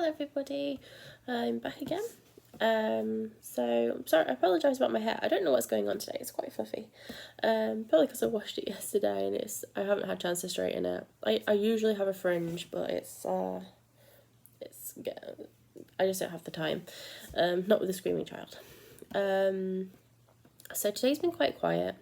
everybody, I'm back again. So I'm sorry, I apologise about my hair. I don't know what's going on today. It's quite fluffy. Probably because I washed it yesterday and I haven't had a chance to straighten it. I usually have a fringe, but I just don't have the time. Not with a screaming child. So today's been quite quiet.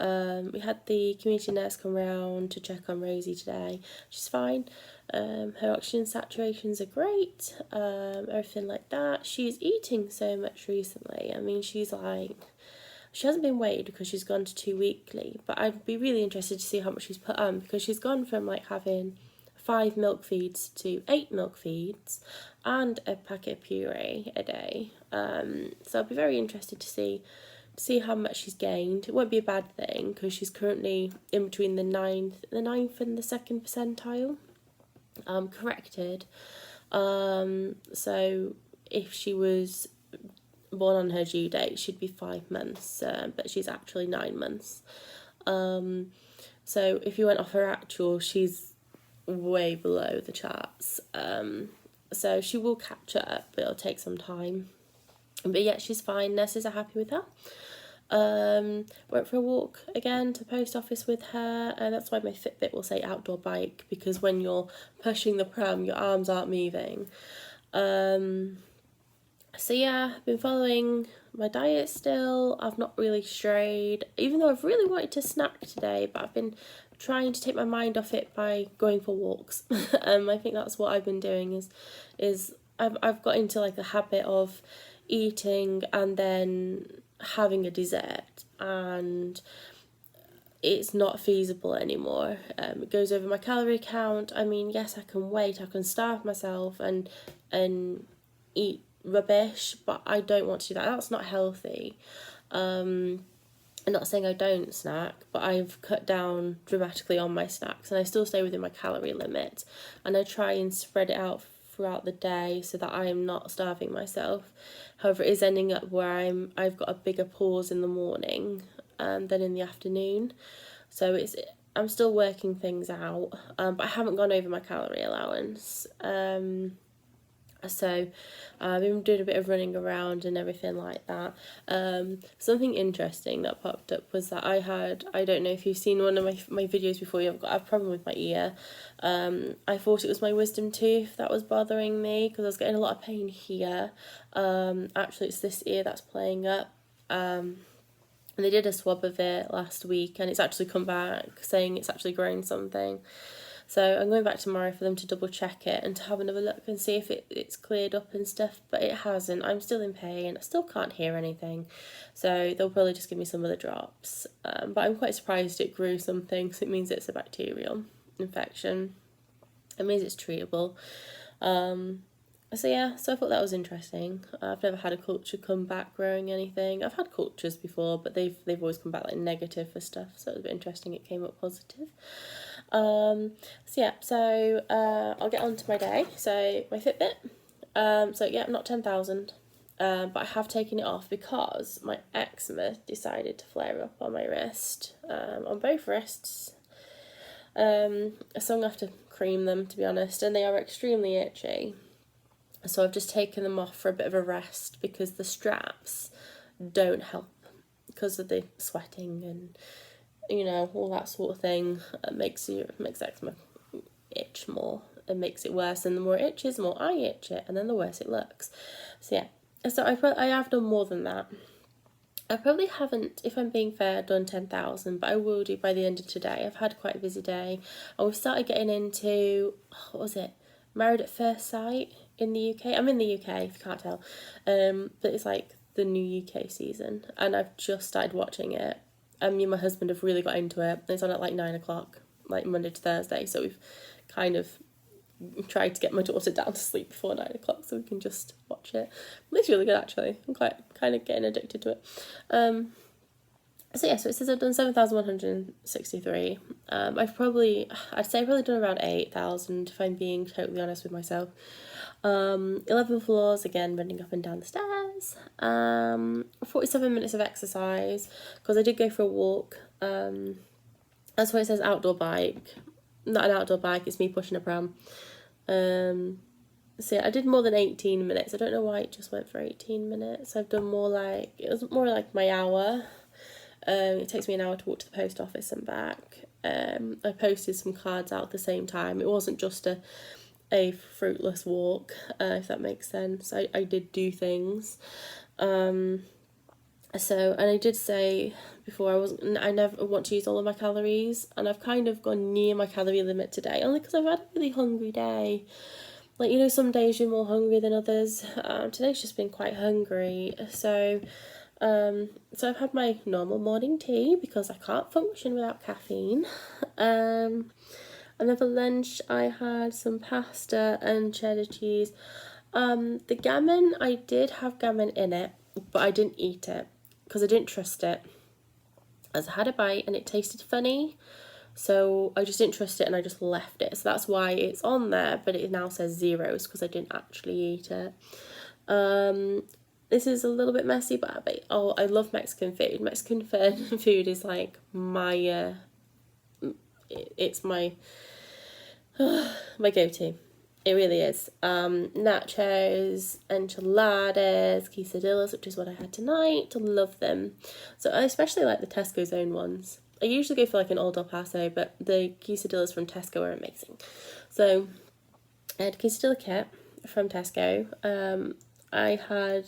We had the community nurse come round to check on Rosie today. She's fine. Her oxygen saturations are great, everything like that. She's eating so much recently. I mean, she hasn't been weighed because she's gone to 2 weekly, but I'd be really interested to see how much she's put on, because she's gone from having 5 milk feeds to 8 milk feeds and a packet of puree a day. So I'd be very interested to see how much she's gained. It won't be a bad thing because she's currently in between the ninth and the 2nd percentile, corrected. So if she was born on her due date, she'd be 5 months, but she's actually 9 months. So if you went off her actual, she's way below the charts. So she will catch up, but it'll take some time. But yeah, she's fine. Nurses are happy with her. Went for a walk again to the post office with her, and that's why my Fitbit will say outdoor bike, because when you're pushing the pram, your arms aren't moving. So yeah, I've been following my diet still. I've not really strayed, even though I've really wanted to snack today, but I've been trying to take my mind off it by going for walks. I think that's what I've been doing is I've got into a habit of eating and then having a dessert, and it's not feasible anymore. It goes over my calorie count. I mean, yes, I can wait, I can starve myself and eat rubbish, but I don't want to do that. That's not healthy. I'm not saying I don't snack, but I've cut down dramatically on my snacks, and I still stay within my calorie limit, and I try and spread it out throughout the day so that I am not starving myself. However, it is ending up where I've got a bigger pause in the morning than in the afternoon. So I'm still working things out, but I haven't gone over my calorie allowance. So I've been doing a bit of running around and everything like that. Something interesting that popped up was that I don't know if you've seen one of my videos before, I've got a problem with my ear. I thought it was my wisdom tooth that was bothering me because I was getting a lot of pain here. Actually it's this ear that's playing up. And they did a swab of it last week, and it's actually come back saying it's actually grown something. So I'm going back tomorrow for them to double check it and to have another look and see if it's cleared up and stuff, but it hasn't. I'm still in pain. I still can't hear anything. So they'll probably just give me some of the drops. But I'm quite surprised it grew something, so it means it's a bacterial infection. It means it's treatable. So yeah, so I thought that was interesting. I've never had a culture come back growing anything. I've had cultures before, but they've always come back negative for stuff, so it was a bit interesting it came up positive. So yeah, so I'll get on to my day. So my Fitbit, so yeah, not 10,000, but I have taken it off because my eczema decided to flare up on my wrist, on both wrists. So I'm going to have to cream them, to be honest, and they are extremely itchy. So I've just taken them off for a bit of a rest because the straps don't help because of the sweating and all that sort of thing. It makes eczema itch more and makes it worse, and the more it itches, the more I itch it, and then the worse it looks. So yeah, so I have done more than that. I probably haven't, if I'm being fair, done 10,000, but I will do by the end of today. I've had quite a busy day, and we've started getting into, what was it, Married at First Sight in the UK. I'm in the UK, if you can't tell, but it's the new UK season, and I've just started watching it. Me and my husband have really got into it. It's on at 9 o'clock, Monday to Thursday, so we've kind of tried to get my daughter down to sleep before 9 o'clock so we can just watch it. It's really good, actually. I'm quite kind of getting addicted to it. So yeah, so it says I've done 7,163. I'd say I've probably done around 8,000 if I'm being totally honest with myself. 11 floors, again, running up and down the stairs. 47 minutes of exercise, because I did go for a walk. That's why it says outdoor bike. Not an outdoor bike, it's me pushing a pram. So yeah, I did more than 18 minutes. I don't know why it just went for 18 minutes. I've done more like, it was more like my hour. It takes me an hour to walk to the post office and back. I posted some cards out at the same time. It wasn't just a fruitless walk, if that makes sense. I did do things. And I did say before I never want to use all of my calories, and I've kind of gone near my calorie limit today, only because I've had a really hungry day. Like, you know, some days you're more hungry than others. Today's just been quite hungry, so I've had my normal morning tea because I can't function without caffeine. And then for lunch I had some pasta and cheddar cheese. The gammon, I did have gammon in it, but I didn't eat it because I didn't trust it. As I had a bite and it tasted funny, so I just didn't trust it and I just left it. So that's why it's on there, but it now says zeros because I didn't actually eat it. This is a little bit messy, but I love Mexican food. Mexican food is like my, it's my go-to. It really is. Nachos, enchiladas, quesadillas, which is what I had tonight. Love them. So I especially like the Tesco's own ones. I usually go for like an Old El Paso, but the quesadillas from Tesco are amazing. So I had a quesadilla kit from Tesco. I had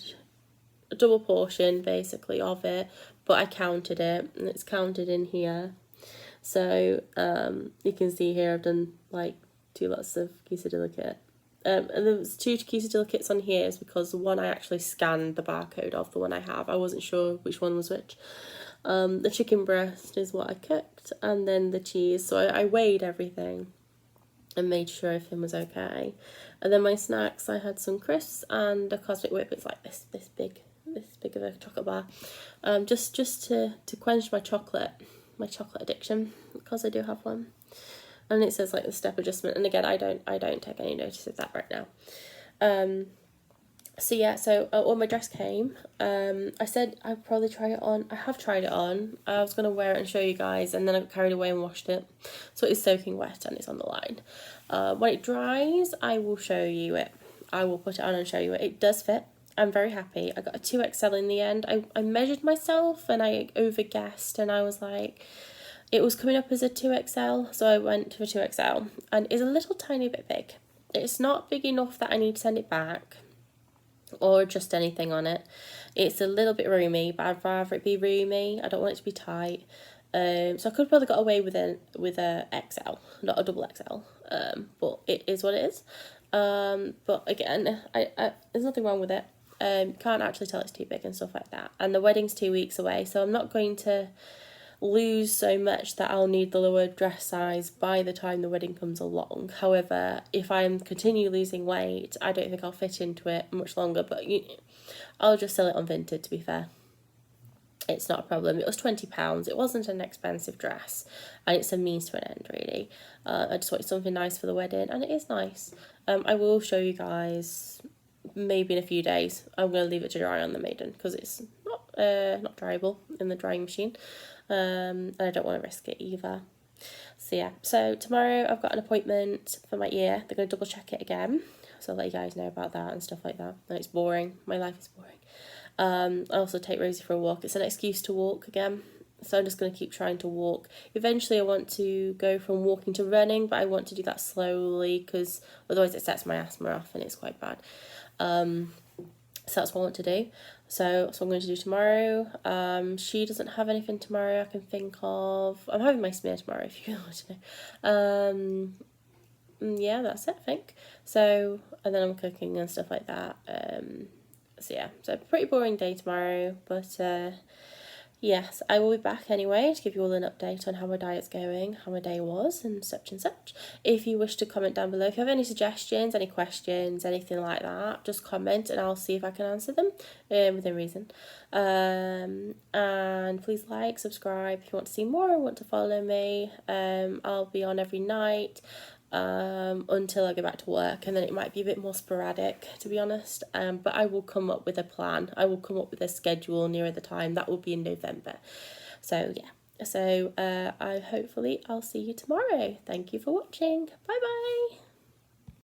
a double portion basically of it, but I counted it and it's counted in here. So you can see here I've done like 2 lots of quesadilla kit. And there was 2 quesadilla kits on here is because the one I actually scanned the barcode of the one I have. I wasn't sure which one was which. The chicken breast is what I cooked, and then the cheese. So I weighed everything and made sure everything was okay. And then my snacks, I had some crisps and a Cosmic Whip. It's like this big of a chocolate bar. Just to quench my chocolate addiction, because I do have one. And it says like the step adjustment, and again I don't take any notice of that right now. So yeah, so when my dress came, I said I'd probably try it on. I have tried it on. I was gonna wear it and show you guys, and then I got carried away and washed it, so it's soaking wet and it's on the line. When it dries, I will show you it. I will put it on and show you it. It does fit. I'm very happy. I got a 2XL in the end. I measured myself and I over guessed, and I was like, it was coming up as a 2XL, so I went for 2XL, and it's a little tiny bit big. It's not big enough that I need to send it back or just anything on it. It's a little bit roomy, but I'd rather it be roomy. I don't want it to be tight. So I could probably got away with a XL, not a double XL. But it is what it is. But again, I there's nothing wrong with it. Can't actually tell it's too big and stuff like that. And the wedding's 2 weeks away, so I'm not going to lose so much that I'll need the lower dress size by the time the wedding comes along. However, if I'm continue losing weight, I don't think I'll fit into it much longer, but I'll just sell it on Vinted, to be fair. It's not a problem. It was £20. It wasn't an expensive dress, and it's a means to an end, really. I just wanted something nice for the wedding, and it is nice. I will show you guys maybe in a few days. I'm going to leave it to dry on the Maiden because it's not dryable in the drying machine. And I don't want to risk it either. So yeah, so tomorrow I've got an appointment for my ear. They're going to double check it again, so I'll let you guys know about that and stuff like that. And it's boring. My life is boring. I also take Rosie for a walk. It's an excuse to walk again, so I'm just going to keep trying to walk. Eventually I want to go from walking to running, but I want to do that slowly because otherwise it sets my asthma off and it's quite bad. So that's what I want to do. So that's what I'm going to do tomorrow. She doesn't have anything tomorrow I can think of. I'm having my smear tomorrow if you want to know. Yeah, that's it, I think. So, and then I'm cooking and stuff like that. So yeah, so pretty boring day tomorrow, but yes, I will be back anyway to give you all an update on how my diet's going, how my day was, and such and such. If you wish to comment down below, if you have any suggestions, any questions, anything like that, just comment and I'll see if I can answer them within reason. And please like, subscribe if you want to see more and want to follow me. I'll be on every night until I go back to work, and then it might be a bit more sporadic, to be honest, but I will come up with a plan. I will come up with a schedule nearer the time. That will be in November. So yeah, so I'll see you tomorrow. Thank you for watching. Bye bye.